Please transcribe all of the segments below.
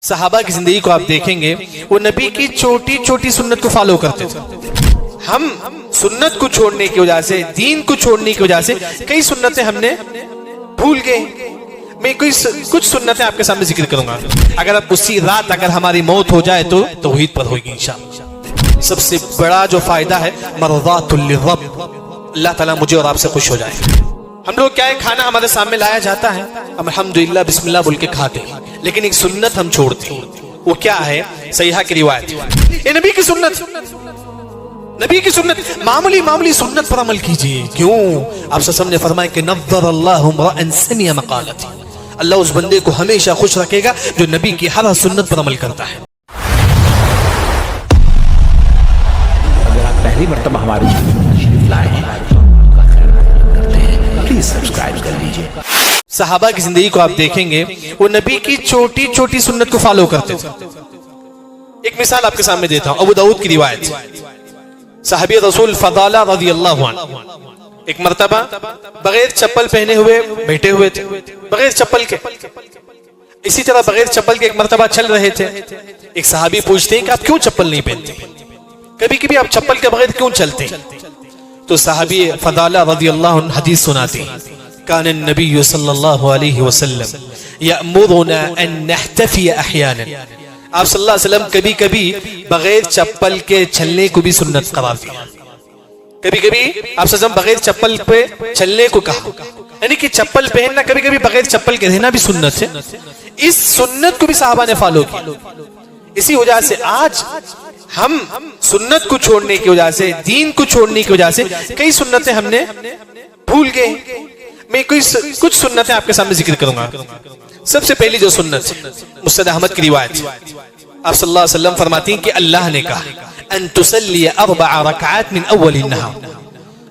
صحابہ کی زندگی کو آپ دیکھیں گے، وہ نبی کی چھوٹی چھوٹی سنت کو فالو کرتے تھے۔ ہم سنت کو چھوڑنے کی وجہ سے، دین کو چھوڑنے کی وجہ سے کئی سنتیں ہم نے بھول گئے۔ میں کچھ سنتیں آپ کے سامنے ذکر کروں گا۔ اگر اب اسی رات اگر ہماری موت ہو جائے تو توحید پر ہوگی انشاءاللہ۔ سب سے بڑا جو فائدہ ہے مرضات للرب، اللہ تعالیٰ مجھے اور آپ سے خوش ہو جائے۔ ہم لوگ کیا ہے، کھانا ہمارے سامنے لایا جاتا ہے، ہم الحمدللہ بسم اللہ بول کے کھاتے ہیں، لیکن ایک سنت ہم چھوڑتے ہیں۔ وہ کیا ہے؟ صحیحہ کی روایت، یہ نبی کی سنت، نبی کی سنت، معمولی سنت پر عمل کیجئے۔ کیوں؟ آپ صلی اللہ علیہ وسلم نے فرمایا کہ نظر اللہ امرأ سمع مقالتی، اللہ اس بندے کو ہمیشہ خوش رکھے گا جو نبی کی ہر سنت پر عمل کرتا ہے۔ اگر آپ پہلی مرتبہ ہمارے چینل پر تشریف لائے ہیں پلیز سبسکرائب کر لیجئے۔ صحابہ کی زندگی کو آپ دیکھیں گے، وہ نبی کی چھوٹی چھوٹی سنت کو فالو کرتے تھے۔ ایک مثال آپ کے سامنے دیتا ہوں، ابو داؤد کی روایت، صحابی رسول فضالہ رضی اللہ عنہ ایک مرتبہ بغیر چپل پہنے ہوئے بیٹھے ہوئے تھے، بغیر چپل کے۔ اسی طرح بغیر چپل کے ایک مرتبہ چل رہے تھے۔ ایک صحابی پوچھتے ہیں کہ آپ کیوں چپل نہیں پہنتے، کبھی کبھی آپ چپل کے بغیر کیوں چلتے ہیں؟ تو صحابی فضالہ رضی اللہ عنہ حدیث سناتے ہیں، کان النبی صلی اللہ علیہ وسلم یأمرنا ان نحتفی احیانا، آپ صلی اللہ علیہ وسلم کبھی کبھی بغیر چپل کے چلنے کو بھی سنت قرار دیا۔ کبھی کبھی آپ صلی اللہ علیہ وسلم بغیر چپل پہ چلنے کو کہا، یعنی کہ چپل پہننا، کبھی کبھی بغیر چپل کے رہنا بھی سنت ہے۔ اس سنت کو بھی صحابہ نے فالو کیا۔ اسی وجہ سے آج ہم سنت کو چھوڑنے کی وجہ سے، دین کو چھوڑنے کی وجہ سے کئی سنتیں ہم نے بھول گئے۔ میں کچھ سنتیں آپ کے سامنے ذکر کروں گا۔ سب سے پہلی جو سنت، مسند احمد کی روایت، آپ صلی اللہ علیہ وسلم فرماتی ہیں کہ اللہ نے کہا ان تصلی 4 رکعات من اول النہار،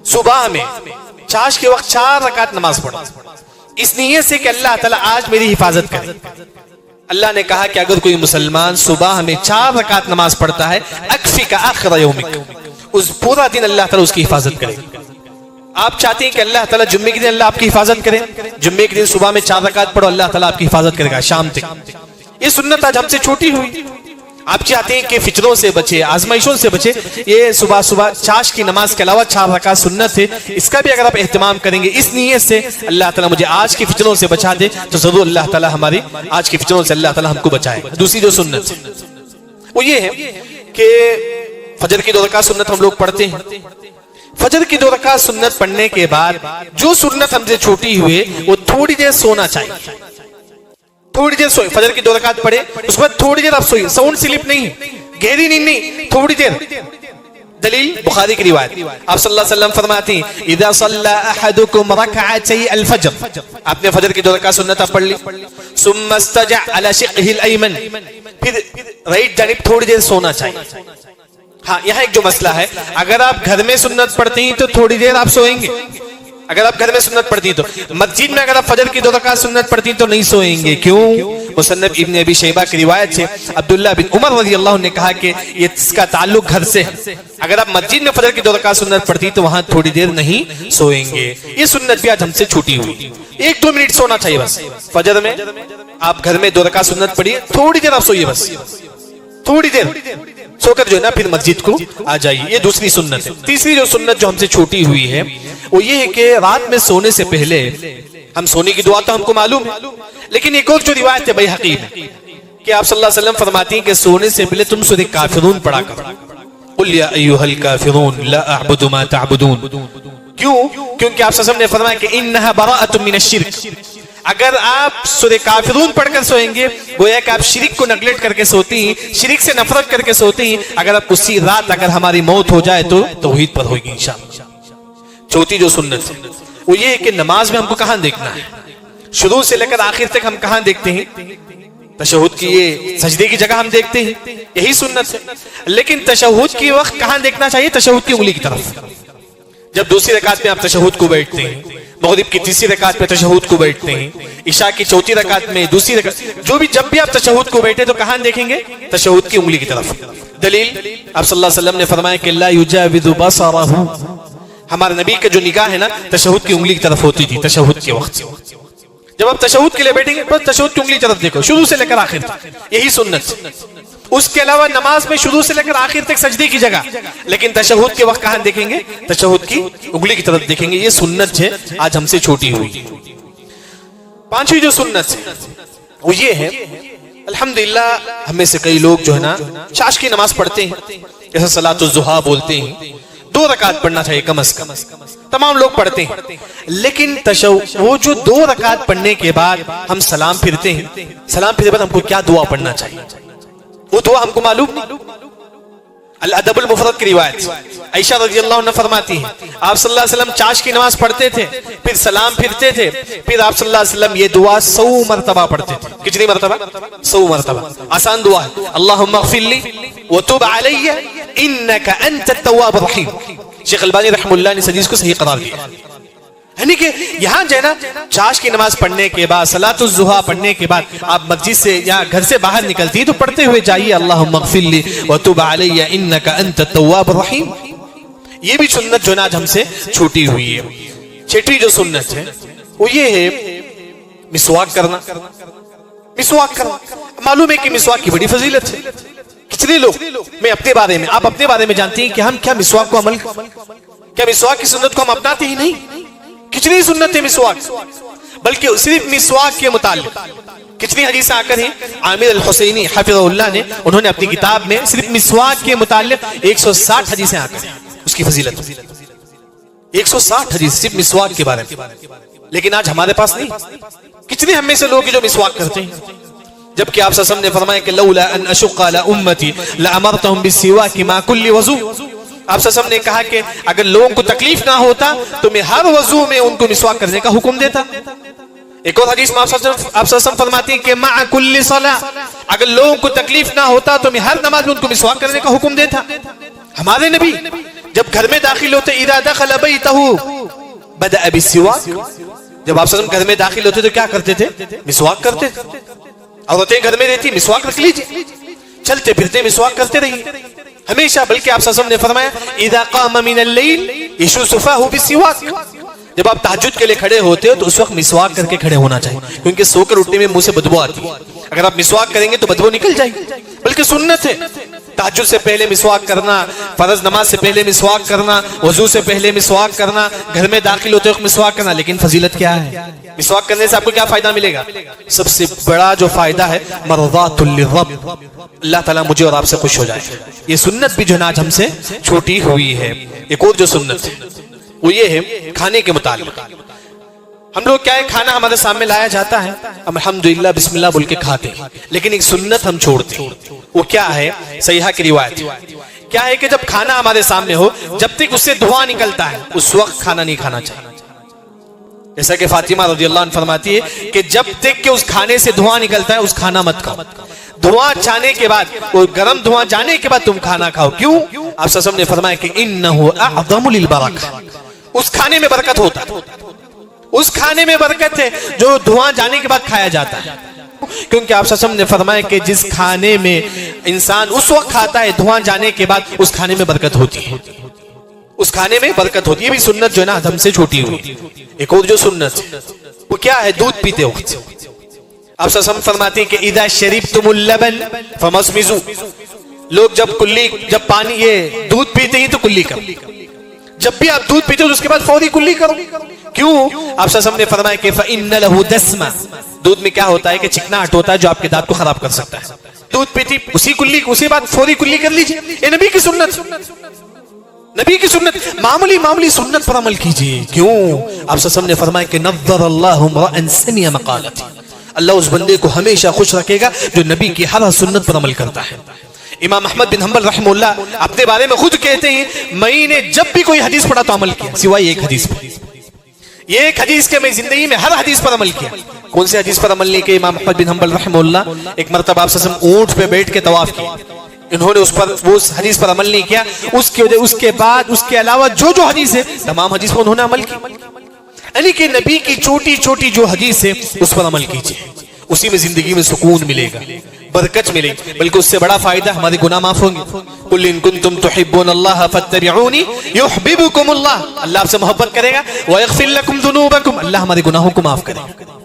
صبح میں چاش کے وقت 4 رکعت نماز پڑھو، اس نیت سے کہ اللہ تعالیٰ آج میری حفاظت کرے۔ اللہ نے کہا کہ اگر کوئی مسلمان صبح میں 4 رکعت نماز پڑھتا ہے، اکفک آخر یومک، اس پورا دن اللہ تعالیٰ اس کی حفاظت کرے۔ آپ چاہتے ہیں کہ اللہ تعالیٰ جمعے کے دن اللہ آپ کی حفاظت کرے، جمعے کے دن صبح میں 4 رکعت پڑھو، اللہ تعالیٰ آپ کی حفاظت کرے گا شام تک۔ یہ سنت آج ہم سے چھوٹی ہوئی۔ آپ چاہتے ہیں کہ فتنوں سے بچے، آزمائشوں سے بچے، یہ صبح چاش کی نماز کے علاوہ 4 رکعت سنت ہے، اس کا بھی اگر آپ اہتمام کریں گے اس نیت سے اللہ تعالیٰ مجھے آج کی فتنوں سے بچا دے، تو ضرور اللہ تعالیٰ ہماری آج کی فتنوں سے اللہ تعالیٰ ہم کو بچائے۔ دوسری جو سنت وہ یہ ہے کہ فجر کی 2 رکعت سنت ہم لوگ پڑھتے ہیں۔ فجر کی 2 رکعت سنت پڑھنے کے بعد جو سنت ہم سے چھوٹی ہوئے، وہ تھوڑی دیر سونا چاہیے۔ تھوڑی دیر سوئے، فجر کی 2 رکعت پڑھے، اس کے بعد تھوڑی دیر آپ سوئیے، ساؤنڈ سلپ نہیں، گہری نیند نہیں، تھوڑی دیر۔ دلیل بخاری کی روایت، آپ صلی اللہ علیہ وسلم فرماتے ہیں اذا صلی احدکم رکعتي الفجر، آپ نے فجر کی 2 رکعت سنت پڑھ لی، ثم استجع على شقه الايمن، پھر رائٹ جانب تھوڑی دیر سونا چاہیے۔ ہاں، یہاں ایک جو مسئلہ ہے، اگر آپ گھر میں سنت پڑھتے ہیں تو تھوڑی دیر آپ سوئیں گے، اگر آپ گھر میں سنت پڑھتی ہیں تو۔ مسجد میں اگر آپ فجر کی 2 رکعت سنت پڑھتی ہیں تو نہیں سوئیں گے۔ کیوں؟ مصنف ابن ابی شیبہ کی روایت سے عبداللہ بن عمر رضی اللہ عنہ نے کہا کہ یہ اس کا تعلق گھر سے ہے، اگر آپ مسجد میں فجر کی 2 رکعت سنت پڑھتی ہیں تو وہاں تھوڑی دیر نہیں سوئیں گے۔ یہ سنت بھی آج ہم سے چھوٹی ہوئی۔ 1-2 منٹ سونا چاہیے بس۔ فجر میں آپ گھر میں 2 رکعت سنت پڑھیے، تھوڑی دیر آپ سوئیے، بس تھوڑی دیر سو کر جو ہے نا پھر مسجد کو آ جائیے۔ یہ دوسری سنت ہے۔ تیسری جو سنت جو ہم سے چھوٹی ہوئی ہے وہ یہ ہے کہ رات میں سونے سے پہلے، ہم سونے کی دعا تو ہم کو معلوم ہے، لیکن ایک اور جو روایت ہے بیہقی میں کہ آپ صلی اللہ علیہ وسلم فرماتی ہیں کہ سونے سے پہلے تم سورہ کافرون پڑھا کرو، قل یا ایھا الکافرون لا اعبد ما تعبدون۔ کیوں؟ کیونکہ آپ صلی اللہ علیہ وسلم نے فرمایا کہ انھا براءۃ من الشرک، اگر آپ سورہ کافرون پڑھ کر سوئیں گے گویا کہ آپ شرک کو نگلیکٹ کر کے سوتی ہیں، شرک سے نفرت کر کے سوتی ہیں۔ اگر آپ اسی رات اگر ہماری موت ہو جائے تو توحید پر ہوگی انشاءاللہ۔ چوتھی جو سنت ہے وہ یہ ہے کہ نماز میں ہم کو کہاں دیکھنا ہے، شروع سے لے کر آخر تک ہم کہاں دیکھتے ہیں؟ تشہد کی یہ سجدے کی جگہ ہم دیکھتے ہیں، یہی سنت ہے۔ لیکن تشہد کی وقت کہاں دیکھنا چاہیے؟ تشہد کی انگلی کی طرف۔ جب دوسری رکعت میں آپ تشہد کو بیٹھتے ہیں، مغرب کی تیسری رکعت میں تشہد کو بیٹھتے ہیں، عشاء کی چوتھی رکعت میں، دوسری رکعت، جب بھی آپ تشہد کو بیٹھے تو کہاں دیکھیں گے؟ تشہد کی انگلی کی طرف۔ دلیل آپ صلی اللہ علیہ وسلم نے فرمایا کہ لا یجاوز بصرہ، ہمارے نبی کا جو نگاہ ہے نا تشہد کی انگلی کی طرف ہوتی تھی تشہد کے وقت۔ جب آپ تشہد کے لیے بیٹھیں گے بس تشہد کی انگلی طرف دیکھو شروع سے لے کر آخر تک، یہی سنت۔ اس کے علاوہ نماز میں شروع سے لے کر آخر تک سجدے کی جگہ، لیکن تشہد کے وقت کہاں دیکھیں گے؟ تشہد کی انگلی کی طرف دیکھیں گے۔ یہ سنت ہے آج ہم سے چھوٹی ہوئی۔ پانچویں جو سنت ہے وہ یہ ہے، الحمدللہ ہمیں سے کئی لوگ جو ہے نا چاش کی نماز پڑھتے ہیں، جیسے صلاۃ الضحیٰ بولتے ہیں، 2 رکعت پڑھنا چاہیے کم از کم، تمام لوگ پڑھتے ہیں، لیکن وہ جو 2 رکعت پڑھنے کے بعد ہم سلام پھرتے ہیں، سلام پھرنے کے بعد ہم کو کیا دعا پڑھنا چاہیے؟ وہ دعا ہم کو معلوم نہیں۔ الادب المفرد کی روایت عائشہ رضی اللہ عنہ فرماتی ہیں آپ صلی اللہ علیہ وسلم چاش کی نماز پڑھتے تھے، پھر سلام پھرتے تھے، پھر آپ صلی اللہ علیہ وسلم یہ دعا 100 مرتبہ پڑھتے تھے۔ کتنی مرتبہ؟ 100 مرتبہ۔ آسان دعا ہے، اللہم اغفر لی وتب علی انک انت التواب الرحیم۔ شیخ البانی رحمہ اللہ نے اس حدیث کو صحیح قرار دیا، یعنی کہ یہاں جو ہے نا چاش کی نماز پڑھنے کے بعد، صلاۃ الضحیٰ پڑھنے کے بعد آپ مسجد سے یا گھر سے باہر نکلتی ہیں تو پڑھتے ہوئے جائیے اللہم اغفر لی وتب علی انک انت التواب الرحیم۔ یہ بھی سنت جو ہے نا آج ہم سے چھوٹی ہوئی ہے۔ چھٹی جو سنت ہے وہ یہ ہے مسواک کرنا۔ مسواک کرنا معلوم ہے کہ مسواک کی بڑی فضیلت ہے۔ کتنے لوگ، میں اپنے بارے میں، آپ اپنے بارے میں جانتے ہیں کہ ہم کیا مسواک کو عمل، کیا مسواک کی سنت کو ہم اپناتے ہی نہیں؟ کتنی سنت ہے مسواک، بلکہ صرف مسواک کے متعلق کتنی حدیثیں آ کر ہیں۔ عامر الحسینی حفظہ اللہ نے، انہوں نے اپنی کتاب میں صرف مسواک کے متعلق 160 حدیثیں آ کر ہیں، اس کی فضیلت 160 حدیث صرف مسواک کے بارے میں، لیکن آج ہمارے پاس نہیں۔ کتنے ہم میں سے لوگ جو مسواک کرتے ہیں، جبکہ آپ صلی اللہ علیہ وسلم نے فرمایا کہ لولا ان اشق علی امتی لامرتهم بالسواک مع كل وضوء۔ آپ صلی اللہ علیہ وسلم نے کہا کہ اگر لوگوں کو تکلیف نہ ہوتا تو میں ہر وضو میں ان کو مسواک کرنے کا حکم دیتا۔ ایک اور حدیث میں آپ صلی اللہ علیہ وسلم فرماتے ہیں کہ مع كل صلاۃ، اگر لوگوں کو تکلیف نہ ہوتا تو میں ہر نماز میں ان کو مسواک کرنے کا حکم دیتا۔ ہمارے نبی جب گھر میں داخل ہوتے اذا دخل بیتہ بدأ بالسواک، جب آپ صلی اللہ علیہ وسلم گھر میں داخل ہوتے تو کیا کرتے تھے؟ مسواک کرتے تھے۔ عورتیں گھر میں رہتی مسواک رکھ لیجیے، چلتے پھرتے مسواک کرتے رہیے ہمیشہ۔ بلکہ آپ صلی اللہ علیہ وسلم نے فرمایا اذا قام من اللیل یشو صفاہ بالسواک، جب آپ تہجد کے لیے کھڑے ہوتے ہو تو اس وقت مسواک کر کے کھڑے ہونا چاہیے، کیونکہ سو کر اٹھنے میں منہ سے بدبو آتی ہے، اگر آپ مسواک کریں گے تو بدبو نکل جائے گی۔ بلکہ سنت ہے تہجد سے پہلے مسواک کرنا، فرض نماز سے پہلے مسواک کرنا، وضو سے پہلے مسواک کرنا، گھر میں داخل ہوتے وقت مسواک کرنا۔ لیکن فضیلت کیا ہے؟ مسواک کرنے سے آپ کو کیا فائدہ ملے گا؟ سب سے بڑا جو فائدہ ہے مرضات للرب، اللہ تعالیٰ مجھے اور آپ سے خوش ہو جائے۔ یہ سنت بھی جو ہے آج ہم سے چھوٹی ہوئی ہے۔ ایک اور جو سنت ہے وہ یہ ہے کھانے کے متعلق۔ ہم لوگ کیا ہے، کھانا ہمارے سامنے لایا جاتا ہے، ہم الحمدللہ بسم اللہ بول کے کھاتے ہیں، لیکن ایک سنت ہم چھوڑتے ہیں۔ وہ کیا ہے؟ صحیحہ کی روایت کیا ہے کہ جب کھانا ہمارے سامنے ہو، جب تک اس سے دھواں نکلتا ہے اس وقت کھانا نہیں کھانا چاہیے۔ جیسا کہ فاطمہ رضی اللہ عنہ فرماتی ہے کہ جب تک کہ اس کھانے سے دھواں نکلتا ہے اس کھانا مت کھاؤ، دھواں جانے کے بعد، وہ گرم دھواں جانے کے بعد تم کھانا کھاؤ۔ کیوں؟ آپ صلی اللہ علیہ وسلم نے فرمایا کہ انہ اعظم للبرکہ، اس کھانے میں برکت ہوتا ہے، اس کھانے میں برکت ہے جو دھواں جانے کے بعد کھایا جاتا ہے۔ کیونکہ آپ صلی اللہ علیہ وسلم نے فرمایا کہ جس کھانے میں انسان اس وقت کھاتا ہے دھواں جانے کے بعد اس کھانے میں برکت ہوتی ہے، اس کھانے میں برکت ہوتی ہے۔ یہ بھی سنت جو ہے نا ہم سے چھوٹی ہوئی۔ ایک اور جو سنت وہ کیا ہے؟ دودھ پیتے وقت آپ صلی اللہ علیہ وسلم فرماتے ہیں کہ اذا شربتم اللبن فمسمزوا، لوگ جب پانی یہ دودھ پیتے ہیں تو کلی کرو، جب بھی آپ دودھ پیتے ہو اس کے بعد فوری کلی کرو۔ کیوں؟ آپ صلی اللہ علیہ وسلم نے فرمایا کہ فإن له دسما، دودھ میں کیا ہوتا ہے کہ چکناہٹ ہوتا ہے جو آپ کے دانت کو خراب کر سکتا ہے۔ دودھ پیتی اسی کلی، اسی بات فوری کلی کر لیجیے، یہ نبی کی سنت، نبی کی سنت، معمولی سنت پر عمل کیجیے۔ کیوں؟ آپ صلی اللہ علیہ وسلم نے فرمایا کہ نظر اللہ امرأ سمع مقالتی، اللہ اس بندے کو ہمیشہ خوش رکھے گا جو نبی کی ہر سنت پر عمل کرتا ہے۔ امام احمد بن حنبل رحمہ اللہ اپنے بارے میں خود کہتے ہیں میں نے جب بھی کوئی حدیث پڑھا تو عمل کیا سوائے ایک حدیث پر، یہ ایک حدیث کے میں زندگی میں ہر حدیث پر عمل کیا۔ کون سے حدیث پر عمل نہیں کیا؟ امام احمد بن حنبل رحمہ اللہ ایک مرتبہ آپ صلی اللہ علیہ وسلم اونٹ پہ بیٹھ کے طواف کیا، انہوں نے اس حدیث پر عمل نہیں کیا، اس کی وجہ اس کے بعد اس کے علاوہ جو حدیث ہے تمام حدیث پر انہوں نے عمل کیا۔ یعنی کہ نبی کی چھوٹی چھوٹی جو حدیث ہے اس پر عمل کیجیے، اسی میں زندگی میں سکون ملے گا، برکت ملے گی، بلکہ اس سے بڑا فائدہ ہمارے گناہ معاف ہوں گے۔ قل ان کنتم تحبون اللہ فاتبعونی یحببکم اللہ، اللہ آپ سے محبت کرے گا، ویغفر لکم ذنوبکم، اللہ ہمارے گناہوں کو معاف کرے گا۔